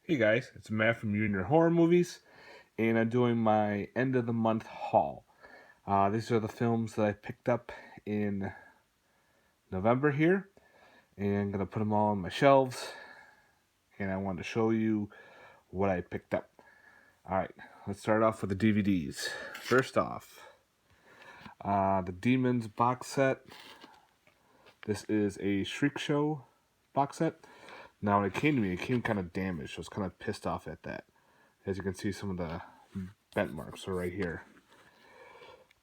Hey guys, it's Matt from You and Your Horror Movies, and I'm doing my end of the month haul. These are the films that I picked up in November here, and I'm gonna put them all on my shelves. And I wanted to show you what I picked up. All right, let's start off with the DVDs. First off, the Demons box set. This is a Shriek Show box set. Now, when it came to me, it came kind of damaged. So I was kind of pissed off at that. As you can see, some of the bent marks are right here.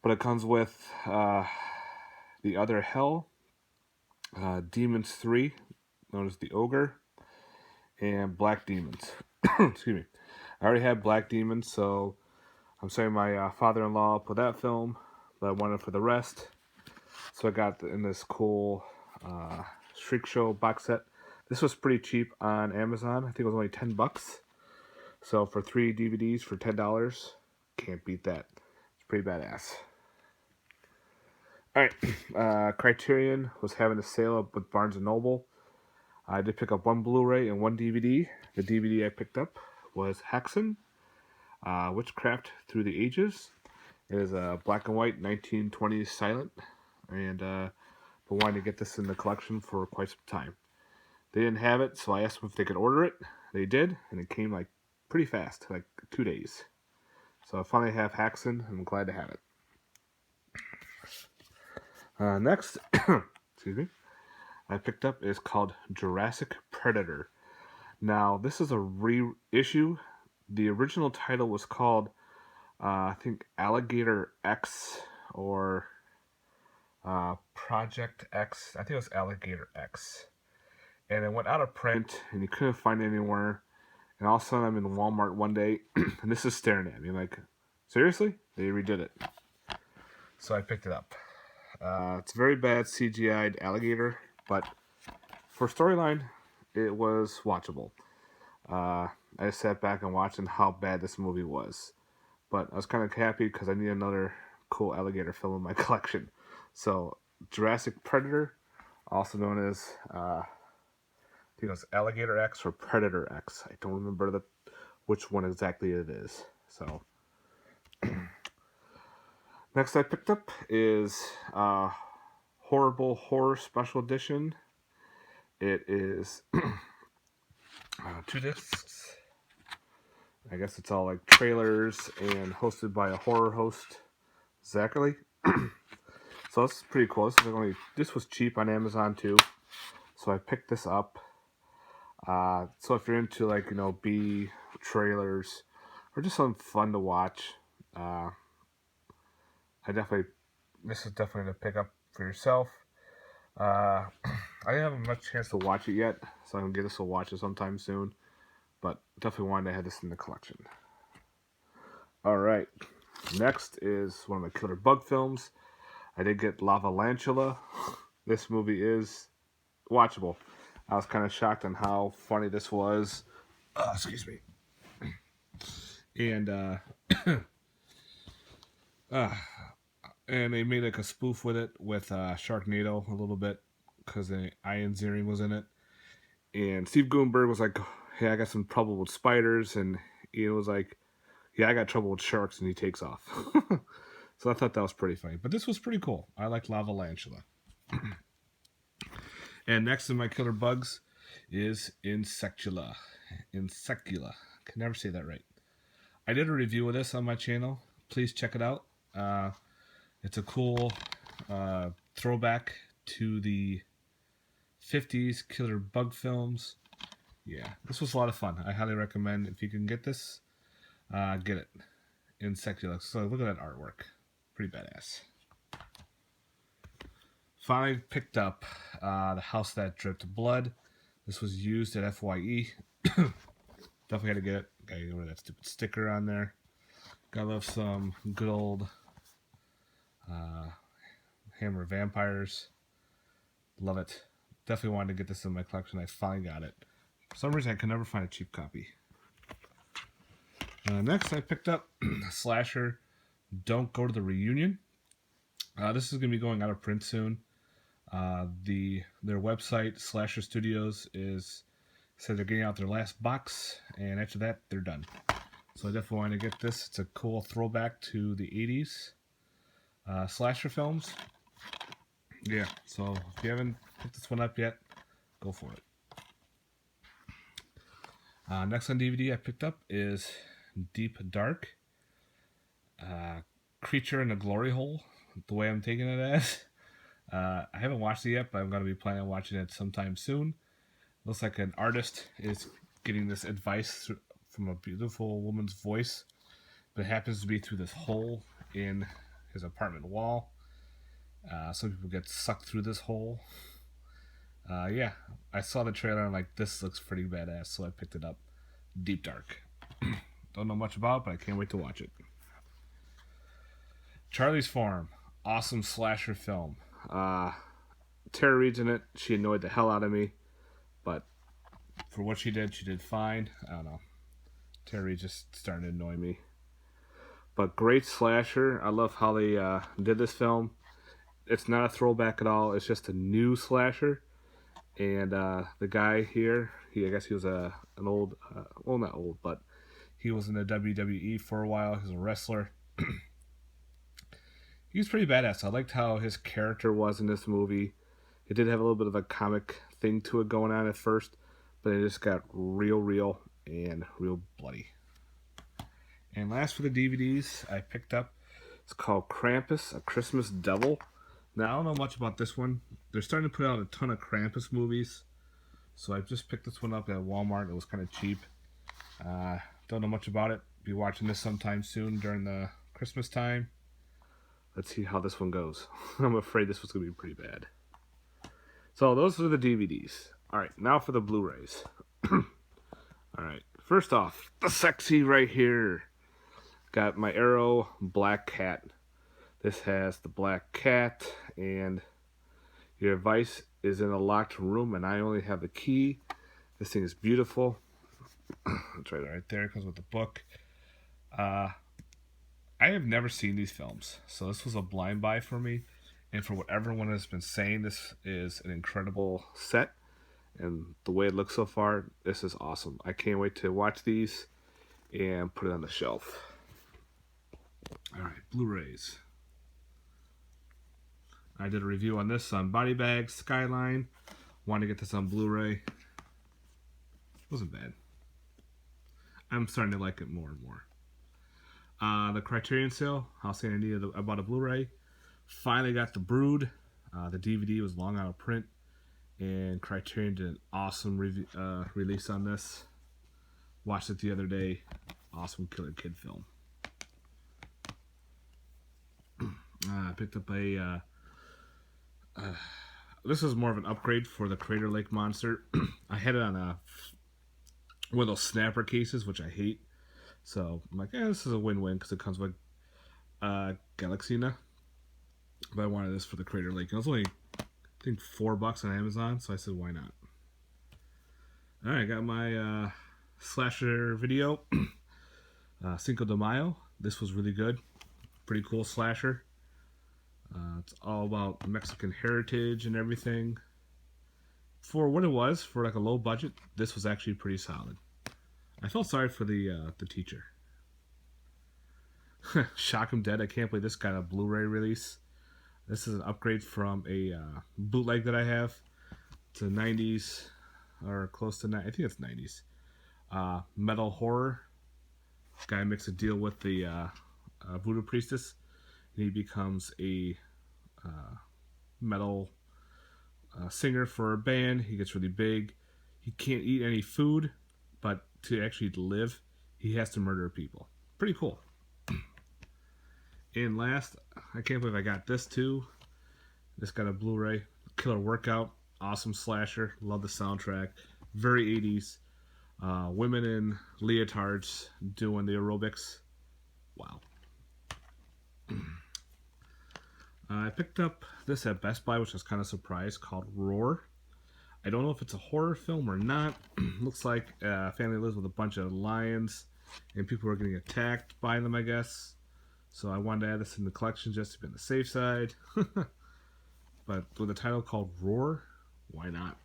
But it comes with The Other Hell, Demons 3, known as The Ogre, and Black Demons. Excuse me. I already had Black Demons, so I'm saying my father-in-law put that film, but I wanted for the rest. So I got in this cool Shriek Show box set. This was pretty cheap on Amazon. I think it was only $10. So for 3 DVDs for $10, can't beat that. It's pretty badass. All right, Criterion was having a sale up with Barnes & Noble. I did pick up one Blu-ray and one DVD. The DVD I picked up was Hexen, Witchcraft Through the Ages. It is a black and white 1920s silent, and been wanting to get this in the collection for quite some time. They didn't have it, so I asked them if they could order it. They did, and it came like pretty fast, like 2 days. So I finally have Hexen, and I'm glad to have it. Next, excuse me, I picked up is called Jurassic Predator. Now, this is a reissue. The original title was called, I think, Alligator X or Project X. I think it was Alligator X. And it went out of print, and you couldn't find it anywhere. And all of a sudden, I'm in Walmart one day, and this is staring at me like, seriously? They redid it. So I picked it up. It's a very bad CGI'd alligator, but for storyline, it was watchable. I just sat back and watched how bad this movie was. But I was kind of happy because I need another cool alligator film in my collection. So, Jurassic Predator, also known as, I think it was Alligator X or Predator X. I don't remember which one exactly it is. So, next I picked up is Horrible Horror Special Edition. It is 2 discs. I guess it's all like trailers and hosted by a horror host, Zachary. So this is pretty cool. This was cheap on Amazon too, so I picked this up. So if you're into B trailers or just something fun to watch, this is definitely to pick up for yourself. I didn't have much chance to watch it yet, so I'm gonna get this to watch it sometime soon. But definitely wanted to have this in the collection. All right, next is one of my killer bug films. I did get Lavalantula. This movie is watchable. I was kind of shocked on how funny this was. Excuse me. And uh, and they made like a spoof with it with Sharknado a little bit because Ian Ziering was in it. And Steve Guttenberg was like, "Hey, I got some trouble with spiders," and Ian was like, "Yeah, I got trouble with sharks," and he takes off. So I thought that was pretty funny. But this was pretty cool. I like Lavalantula. And next in my killer bugs is Insecula. Insecula. Can never say that right. I did a review of this on my channel. Please check it out. It's a cool throwback to the 50s killer bug films. Yeah, this was a lot of fun. I highly recommend if you can get this, get it. Insecula. So look at that artwork. Pretty badass. Finally picked up The House That Dripped Blood. This was used at FYE. Definitely had to get it. Gotta get rid of that stupid sticker on there. Gotta love some good old Hammer Vampires. Love it. Definitely wanted to get this in my collection. I finally got it. For some reason, I could never find a cheap copy. Next, I picked up Slasher Don't Go to the Reunion. This is going to be going out of print soon. Their website, Slasher Studios, is Said they're getting out their last box, and after that, they're done. So I definitely want to get this. It's a cool throwback to the 80s slasher films. Yeah, so if you haven't picked this one up yet, go for it. Next on DVD I picked up is Deep Dark. Creature in a Glory Hole, the way I'm taking it as. I haven't watched it yet, but I'm going to be planning on watching it sometime soon. Looks like an artist is getting this advice from a beautiful woman's voice, but it happens to be through this hole in his apartment wall. Some people get sucked through this hole. Yeah, I saw the trailer and I'm like, this looks pretty badass, so I picked it up. Deep Dark. Don't know much about it, but I can't wait to watch it. Charlie's Farm. Awesome slasher film. Tara Reid's in it. She annoyed the hell out of me, but for what she did fine. I don't know. Tara Reid just starting to annoy me. But great slasher. I love how they did this film. It's not a throwback at all. It's just a new slasher. And the guy here, I guess he was an old, well, not old, but he was in the WWE for a while. He was a wrestler. He was pretty badass. I liked how his character was in this movie. It did have a little bit of a comic thing to it going on at first, but it just got real and real bloody. And last for the DVDs I picked up, it's called Krampus, A Christmas Devil. Now, I don't know much about this one. They're starting to put out a ton of Krampus movies, so I just picked this one up at Walmart. It was kind of cheap. Don't know much about it. Be watching this sometime soon during the Christmas time. Let's see how this one goes. I'm afraid this was going to be pretty bad. So those are the DVDs. Alright, now for the Blu-rays. Alright, first off, the sexy right here. Got my Arrow Black Cat. This has the black cat, and your advice is in a locked room, and I only have the key. This thing is beautiful. It's right there. It comes with the book. I have never seen these films, so this was a blind buy for me. And for what everyone has been saying, this is an incredible set. And the way it looks so far, this is awesome. I can't wait to watch these and put it on the shelf. Alright, Blu-rays. I did a review on this on Body Bags, Skyline. Wanted to get this on Blu-ray. Wasn't bad. I'm starting to like it more and more. The Criterion sale, I was saying I needed about a Blu-ray. Finally got The Brood. The DVD was long out of print, and Criterion did an awesome release on this. Watched it the other day. Awesome killer kid film. I picked up a. This is more of an upgrade for the Crater Lake Monster. I had it on one of those snapper cases, which I hate. So I'm like, this is a win-win because it comes with Galaxina. But I wanted this for the Crater Lake. It was only, I think, $4 on Amazon, so I said, why not? All right, got my slasher video, Cinco de Mayo. This was really good. Pretty cool slasher. It's all about Mexican heritage and everything. For what it was, for like a low budget, this was actually pretty solid. I felt sorry for the teacher. Shock 'em Dead. I can't believe this got a Blu-ray release. This is an upgrade from a bootleg that I have. It's a 90s, or close to 90s. I think it's 90s. Metal horror. This guy makes a deal with the voodoo priestess, and he becomes a metal singer for a band. He gets really big. He can't eat any food, but to actually live, he has to murder people. Pretty cool. And last, I can't believe I got this too. This got a Blu-ray. Killer Workout. Awesome slasher. Love the soundtrack. Very 80s. Women in leotards doing the aerobics. Wow. I picked up this at Best Buy, which I was kind of surprised, called Roar. I don't know if it's a horror film or not. Looks like a family lives with a bunch of lions, and people are getting attacked by them, I guess. So I wanted to add this in the collection just to be on the safe side. But with a title called Roar, why not?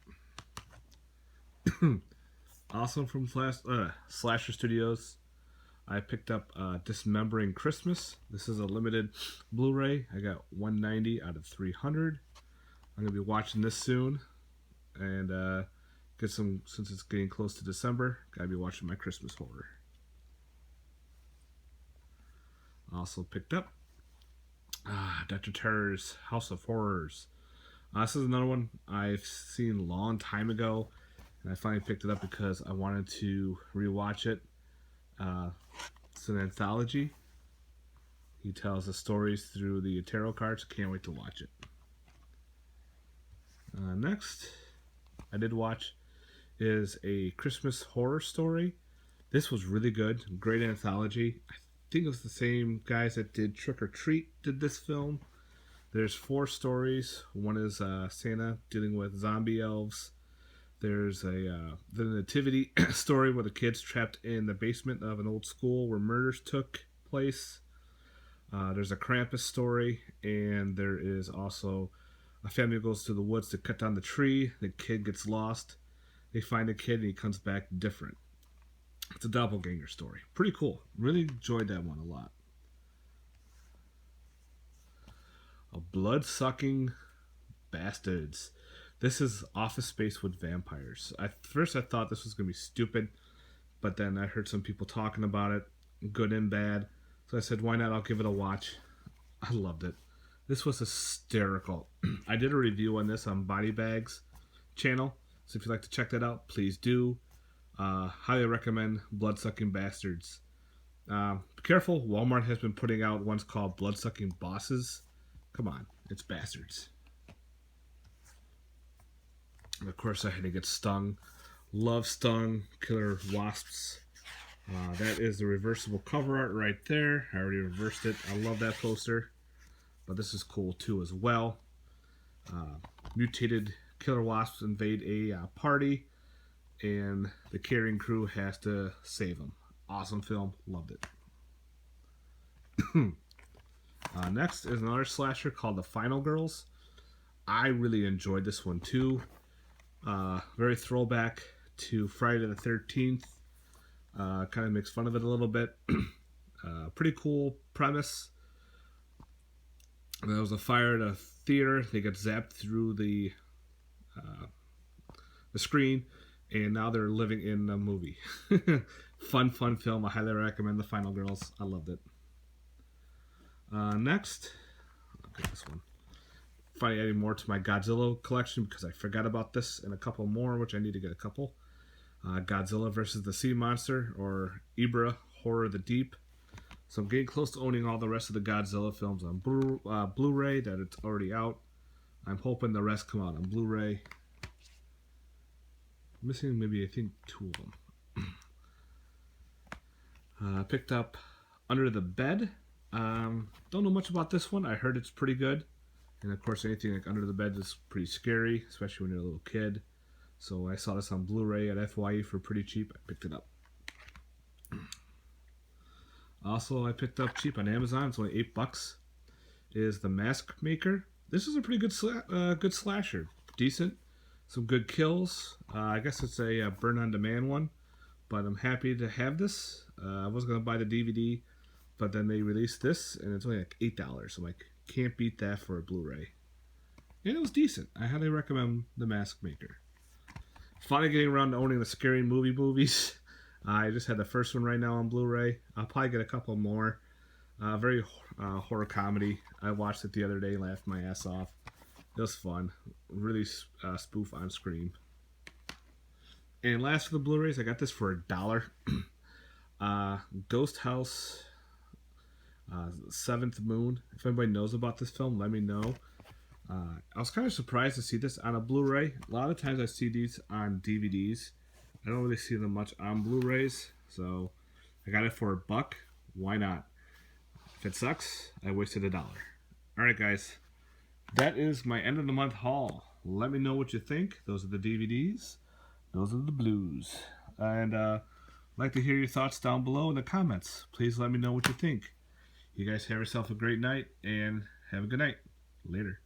Also from Slasher Studios, I picked up Dismembering Christmas. This is a limited Blu-ray. I got 190 out of 300. I'm gonna be watching this soon, and get some, since it's getting close to December. Gotta be watching my Christmas horror. Also picked up Dr. Terror's House of Horrors. This is another one I've seen a long time ago, and I finally picked it up because I wanted to rewatch it. It's an anthology. He tells the stories through the tarot cards. Can't wait to watch it. Next, I did watch is A Christmas Horror Story. This was really good. Great anthology. I think it was the same guys that did Trick or Treat did this film. There's 4 stories. One is Santa dealing with zombie elves. There's the nativity story where the kid's trapped in the basement of an old school where murders took place. There's a Krampus story, and there is also a family goes to the woods to cut down the tree. The kid gets lost. They find the kid, and he comes back different. It's a doppelganger story. Pretty cool. Really enjoyed that one a lot. A Blood-Sucking Bastards. This is Office Space with vampires. At first I thought this was going to be stupid, but then I heard some people talking about it, good and bad. So I said, why not? I'll give it a watch. I loved it. This was hysterical. I did a review on this on Body Bags channel, so if you'd like to check that out, please do. Highly recommend Blood-Sucking Bastards. Be careful, Walmart has been putting out ones called Blood-Sucking Bosses. Come on, it's bastards. And of course, I had to get Stung. Love Stung, Killer Wasps. That is the reversible cover art right there. I already reversed it. I love that poster. But this is cool too as well. Mutated killer wasps invade a party, and the carrying crew has to save them. Awesome film. Loved it. Next is another slasher called The Final Girls. I really enjoyed this one too. Very throwback to Friday the 13th. Kind of makes fun of it a little bit. Pretty cool premise. There was a fire at a theater. They got zapped through the screen, and now they're living in a movie. Fun film. I highly recommend The Final Girls. I loved it. Next, I'll get this one. Finally adding more to my Godzilla collection because I forgot about this and a couple more, which I need to get a couple. Godzilla versus the Sea Monster, or Ibra Horror of the Deep. So I'm getting close to owning all the rest of the Godzilla films on Blu-ray that it's already out. I'm hoping the rest come out on Blu-ray. I'm missing maybe, I think, 2 of them. Picked up Under the Bed. Don't know much about this one. I heard it's pretty good. And of course, anything like Under the Bed is pretty scary, especially when you're a little kid. So I saw this on Blu-ray at FYE for pretty cheap. I picked it up. Also, I picked up cheap on Amazon. It's only $8. Is The Mask Maker. This is a pretty good good slasher. Decent. Some good kills. I guess it's a burn on demand one, but I'm happy to have this. I was gonna buy the DVD, but then they released this, and it's only like $8. I'm like, can't beat that for a Blu-ray. And it was decent. I highly recommend The Mask Maker. Finally getting around to owning the Scary Movie movies. I just had the first one right now on Blu-ray. I'll probably get a couple more. Very horror comedy. I watched it the other day, laughed my ass off. It was fun. Really spoof on Scream. And last for the Blu-rays, I got this for $1. Ghost House, Seventh Moon. If anybody knows about this film, let me know. I was kind of surprised to see this on a Blu-ray. A lot of times I see these on DVDs. I don't really see them much on Blu-rays, so I got it for $1. Why not? If it sucks, I wasted $1. Alright guys, that is my end of the month haul. Let me know what you think. Those are the DVDs. Those are the blues. And I'd like to hear your thoughts down below in the comments. Please let me know what you think. You guys have yourself a great night, and have a good night. Later.